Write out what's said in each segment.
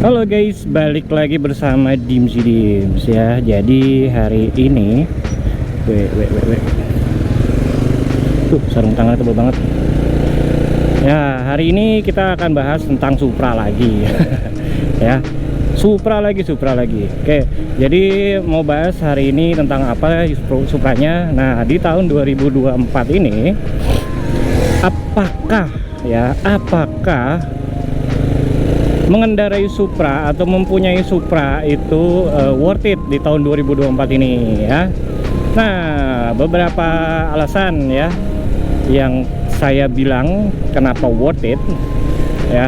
Halo guys, balik lagi bersama Dims ya. Jadi hari ini tuh sarung tangan tebal banget. Ya, hari ini kita akan bahas tentang Supra lagi. Ya, Supra lagi. Oke, jadi mau bahas hari ini tentang apa Supranya. Nah, di tahun 2024 ini apakah mengendarai Supra atau mempunyai Supra itu worth it di tahun 2024 ini ya. Nah, beberapa alasan ya yang saya bilang kenapa worth it ya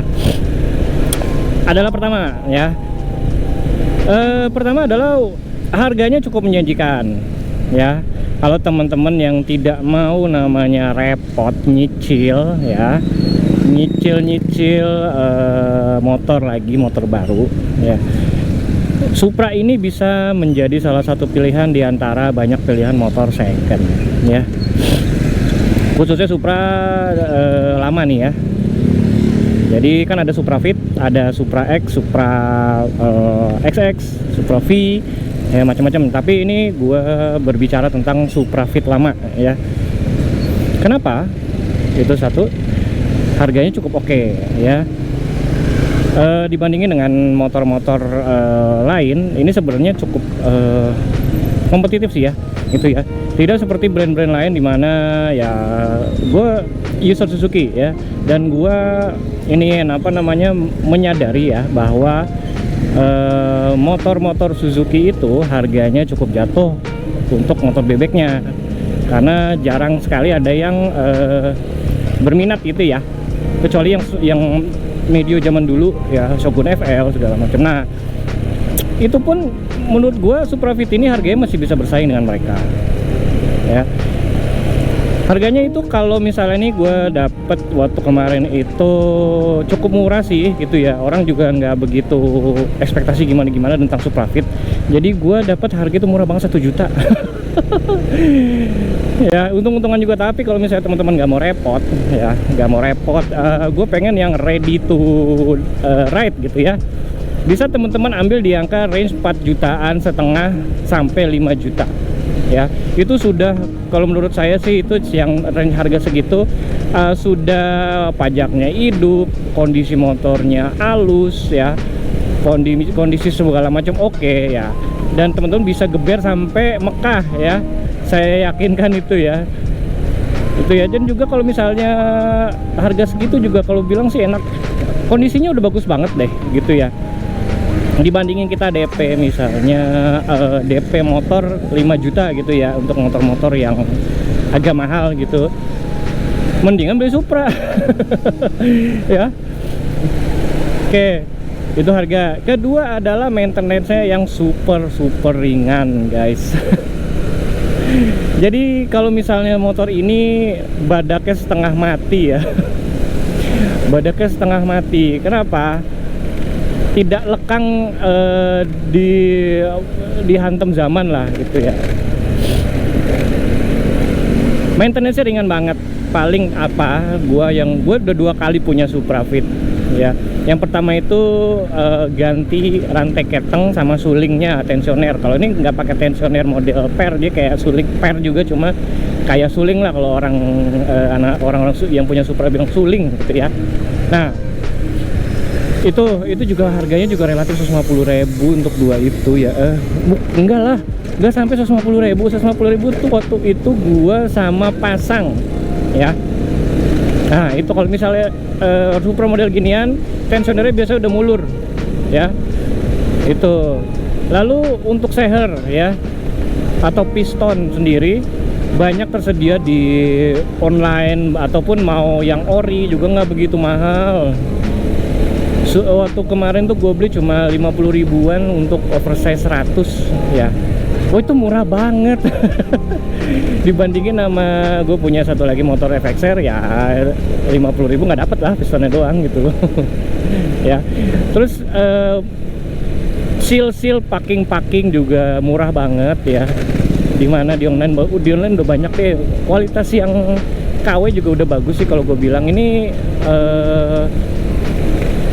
adalah pertama adalah harganya cukup menjanjikan ya. Kalau teman-teman yang tidak mau namanya repot nyicil ya, nyicil motor baru ya, Supra ini bisa menjadi salah satu pilihan di antara banyak pilihan motor second ya, khususnya Supra lama nih ya. Jadi kan ada Supra Fit, ada Supra X, Supra XX, Supra V ya, macam-macam. Tapi ini gua berbicara tentang Supra Fit lama ya. Kenapa? Itu satu, harganya cukup oke ya. Dibandingin dengan motor-motor lain, ini sebenarnya cukup kompetitif sih ya, itu ya. Tidak seperti brand-brand lain dimana ya gue user Suzuki ya, dan gue ini menyadari ya bahwa motor-motor Suzuki itu harganya cukup jatuh untuk motor bebeknya, karena jarang sekali ada yang berminat gitu ya, kecuali yang medio zaman dulu ya, Shogun FL segala macam. Nah, itu pun menurut gue Supra Fit ini harganya masih bisa bersaing dengan mereka ya. Harganya itu kalau misalnya nih gue dapet waktu kemarin itu cukup murah sih gitu ya. Orang juga nggak begitu ekspektasi gimana tentang Supra Fit. Jadi gue dapet harga itu murah banget, 1 juta. Ya, untung-untungan juga. Tapi kalau misalnya teman-teman nggak mau repot, gue pengen yang ready to ride gitu ya, bisa teman-teman ambil di angka range 4,5 jutaan sampai 5 juta ya. Itu sudah, kalau menurut saya sih, itu yang range harga segitu sudah pajaknya hidup, kondisi motornya halus ya, kondisi segala macam oke ya, dan teman-teman bisa geber sampai Mekah ya. Saya yakinkan itu ya. Dan juga kalau misalnya harga segitu juga kalau bilang sih enak, kondisinya udah bagus banget deh gitu ya. Dibandingin kita DP misalnya DP motor 5 juta gitu ya, untuk motor-motor yang agak mahal gitu, mendingan beli Supra. Ya. Oke, itu harga. Kedua adalah maintenance-nya yang super ringan guys. Jadi kalau misalnya motor ini badaknya setengah mati ya. Badaknya setengah mati. Kenapa? Tidak lekang dihantam zaman lah gitu ya. Maintenance-nya ringan banget. Paling gue udah 2 kali punya Supra Fit ya. Yang pertama itu ganti rantai keteng sama sulingnya tensioner. Kalau ini nggak pakai tensioner model per, dia kayak suling per juga, cuma kayak suling lah kalau orang-orang yang punya Supra bilang suling gitu ya. Nah, itu juga harganya juga relatif 150.000 untuk 2 itu ya. Enggak lah, enggak sampai 150.000 tuh waktu itu gua sama pasang ya. Nah, itu kalau misalnya Supra model ginian, tensionernya biasanya udah mulur ya. Itu. Lalu untuk seher ya, atau piston sendiri banyak tersedia di online, ataupun mau yang ori juga nggak begitu mahal. Waktu kemarin tuh gue beli cuma 50 ribuan untuk oversize 100 ya. Oh, itu murah banget. Dibandingin sama gue punya satu lagi motor FXR ya, 50.000 nggak dapet lah pistonnya doang gitu. Ya. Terus seal packing juga murah banget ya. Dimana di online udah banyak deh, kualitas yang KW juga udah bagus sih kalau gue bilang. Ini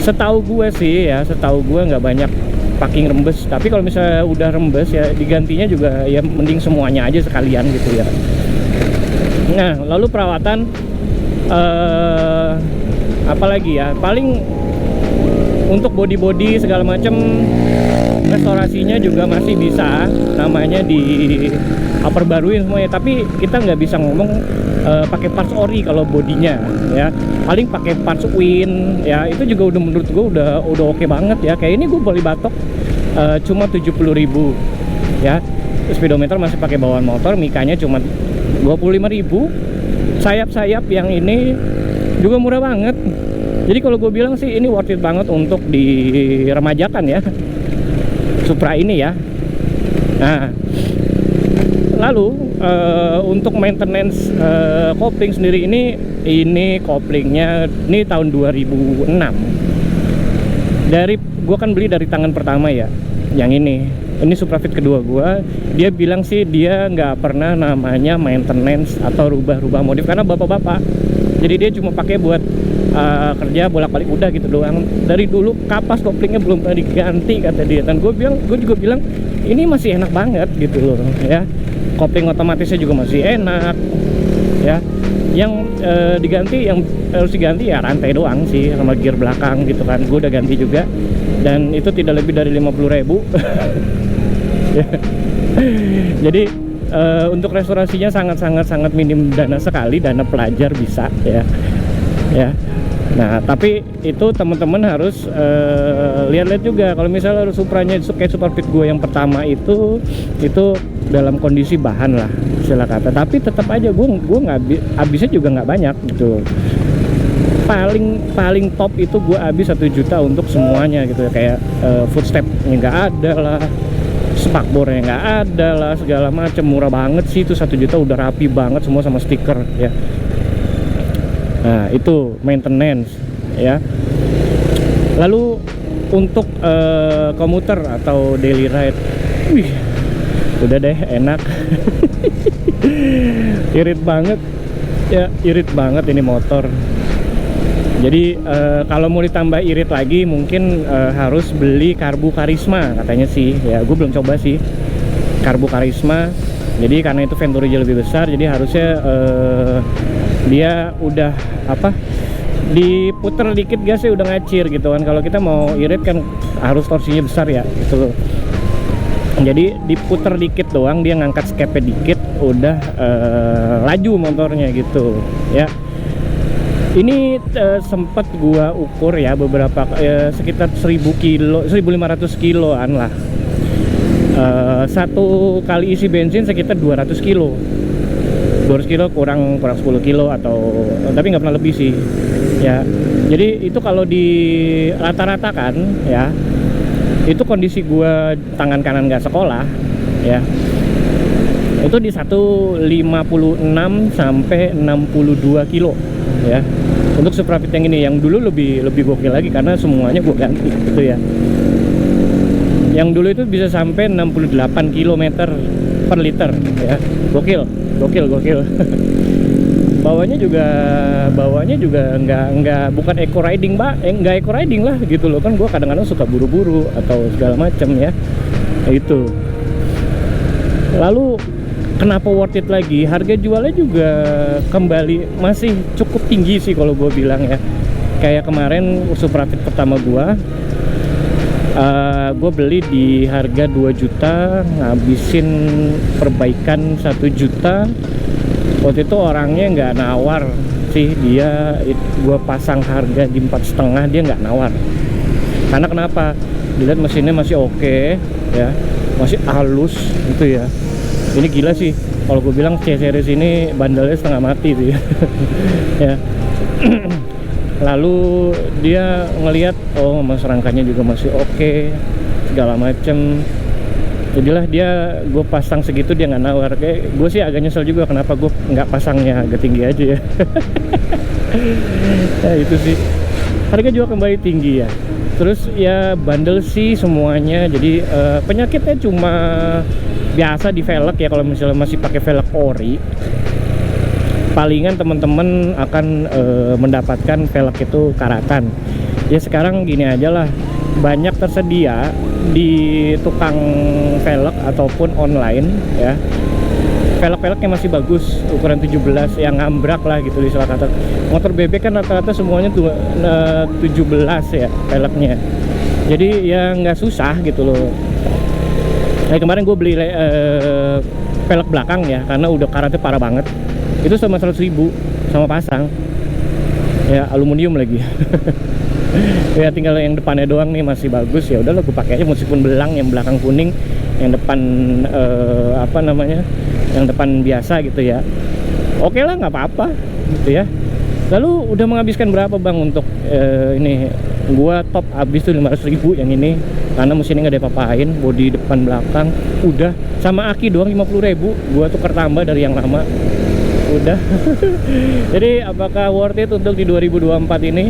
Setahu gue sih ya, setahu gue nggak banyak packing rembes, tapi kalau misalnya udah rembes ya digantinya juga ya mending semuanya aja sekalian gitu ya. Nah, lalu perawatan apalagi ya, paling untuk body segala macam restorasinya juga masih bisa, namanya di perbaruin semuanya, tapi kita nggak bisa ngomong pakai parts ori kalau bodinya ya, paling pakai parts win ya, itu juga udah menurut gue udah oke banget ya. Kayak ini gue beli batok cuma 70.000 ya, speedometer masih pakai bawaan motor, mikanya cuma 25.000, sayap-sayap yang ini juga murah banget. Jadi kalau gue bilang sih ini worth it banget untuk diremajakan ya, Supra ini ya. Nah, lalu untuk maintenance kopling sendiri ini koplingnya ini tahun 2006. Dari gue kan beli dari tangan pertama ya, yang ini Suprafit kedua gue. Dia bilang sih dia nggak pernah namanya maintenance atau rubah-rubah modif karena bapak-bapak. Jadi dia cuma pakai buat kerja bolak-balik udah gitu doang. Dari dulu kapas koplingnya belum pernah diganti kata dia. Dan gue juga bilang ini masih enak banget gitu loh ya. Kopling otomatisnya juga masih enak ya. Yang yang harus diganti ya rantai doang sih sama gear belakang gitu kan. Gue udah ganti juga dan itu tidak lebih dari 50.000 ya. Jadi untuk restorasinya sangat minim dana sekali, dana pelajar bisa ya. Nah, tapi itu teman-teman harus lihat-lihat juga. Kalau misalnya Supranya kayak Superfit gue yang pertama itu dalam kondisi bahan lah istilah kata, tapi tetap aja gue nggak habisnya juga nggak banyak gitu. Paling top itu gue habis 1 juta untuk semuanya gitu ya, kayak footstepnya nggak ada lah, spakbornya nggak ada lah, segala macam. Murah banget sih itu, 1 juta udah rapi banget semua sama stiker ya. Nah, itu maintenance ya. Lalu untuk komuter atau daily ride, wih, udah deh enak. Irit banget ya, irit banget ini motor. Jadi kalau mau ditambah irit lagi mungkin harus beli karbu Karisma katanya sih ya. Gue belum coba sih karbu Karisma. Jadi karena itu Venturi lebih besar, jadi harusnya dia udah diputer dikit gasnya udah ngacir gitu kan. Kalau kita mau irit kan harus torsinya besar ya gitu. Jadi diputer dikit doang, dia ngangkat scape dikit udah laju motornya gitu ya. Ini sempat gua ukur ya beberapa sekitar 1000 kilo, 1500 kiloan lah. Satu kali isi bensin sekitar 200 kilo. 200 kilo kurang 10 kilo atau tapi nggak pernah lebih sih ya. Jadi itu kalau di rata-ratakan ya, itu kondisi gua tangan kanan nggak sekolah ya, itu di 156 sampai 62 kilo ya. Untuk Suprafit yang ini, yang dulu lebih gokil lagi karena semuanya gua ganti gitu ya. Yang dulu itu bisa sampai 68 km per liter ya. Gokil. Bawanya juga nggak bukan eco riding, nggak eco riding lah gitu loh kan. Gua kadang-kadang suka buru-buru atau segala macam ya. Itu. Lalu kenapa worth it lagi? Harga jualnya juga kembali masih cukup tinggi sih kalau gue bilang ya. Kayak kemarin Suprafit pertama gue beli di harga 2 juta, ngabisin perbaikan 1 juta. Waktu itu orangnya nggak nawar sih, dia gue pasang harga di 4,5, dia nggak nawar. Karena kenapa? Dilihat mesinnya masih oke ya, masih halus gitu ya. Ini gila sih, kalau gue bilang C-Series ini bandelnya setengah mati sih. Ya. Lalu dia ngelihat mas rangkanya juga masih oke, segala macem. Jadilah gue pasang segitu, dia nggak nawar. Kayak gue sih agak nyesel juga kenapa gue nggak pasangnya agak tinggi aja ya. Ya itu sih, harga juga kembali tinggi ya. Terus ya bandel sih semuanya. Jadi penyakitnya cuma biasa di velg ya. Kalau misalnya masih pakai velg ori, palingan teman-teman akan mendapatkan velg itu karatan. Ya sekarang gini aja lah, banyak tersedia di tukang velg ataupun online ya, velg-velgnya masih bagus, ukuran 17 yang ngambrak lah gitu di salah kata. Motor bebek kan rata-rata semuanya tuh 17 ya velgnya, jadi ya nggak susah gitu loh. Nah, kemarin gue beli velg belakang ya, karena udah karatnya parah banget, itu sama 100.000 sama pasang ya, aluminium lagi. Ya tinggal yang depannya doang nih masih bagus, ya udahlah gue pakai aja meskipun belang, yang belakang kuning, yang depan apa namanya, yang depan biasa gitu ya. Oke lah, nggak apa-apa gitu ya. Lalu udah menghabiskan berapa bang untuk ini? Gua top habis tuh 500.000 yang ini, karena mesinnya nggak ada apa-apain, bodi depan belakang udah, sama aki doang 50.000. Gua tuker tambah dari yang lama udah. Jadi apakah worth it untuk di 2024 ini?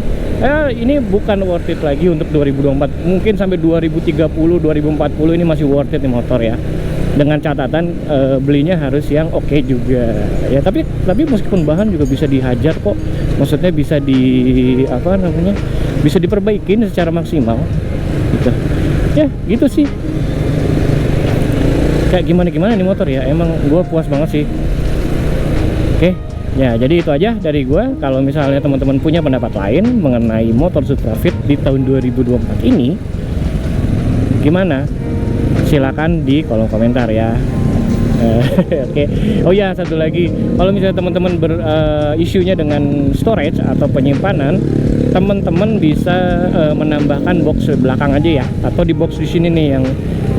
Ini bukan worth it lagi untuk 2024, mungkin sampai 2030 2040 ini masih worth it nih motor ya, dengan catatan belinya harus yang oke juga ya. Tapi meskipun bahan juga bisa dihajar kok, maksudnya bisa di apa namanya, bisa diperbaikin secara maksimal gitu ya. Gitu sih, kayak gimana nih motor ya, emang gue puas banget sih. Oke ya, jadi itu aja dari gue. Kalau misalnya teman-teman punya pendapat lain mengenai motor Supra Fit di tahun 2024 ini gimana, silakan di kolom komentar ya. Oke. Oh ya, satu lagi, kalau misalnya teman-teman isunya dengan storage atau penyimpanan, teman-teman bisa menambahkan box belakang aja ya, atau di box di sini nih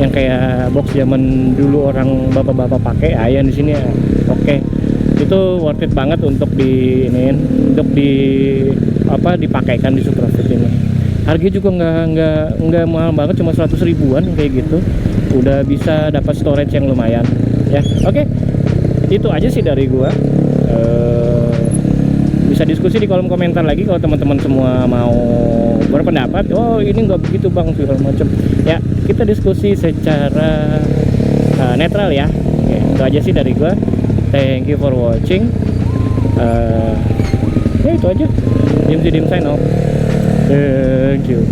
yang kayak box zaman dulu orang bapak-bapak pakai, yang di sini ya. Oke. Itu worth it banget untuk dipakaikan di Supra Fit ini. Harganya juga nggak mahal banget, cuma 100 ribuan kayak gitu. Udah bisa dapat storage yang lumayan ya. Oke, itu aja sih dari gua. Bisa diskusi di kolom komentar lagi kalau teman-teman semua mau berpendapat. Oh ini nggak begitu bang, segala macam ya. Kita diskusi secara netral ya. Oke, itu aja sih dari gua. Thank you for watching. Ya itu aja. Dim sign off. Thank you.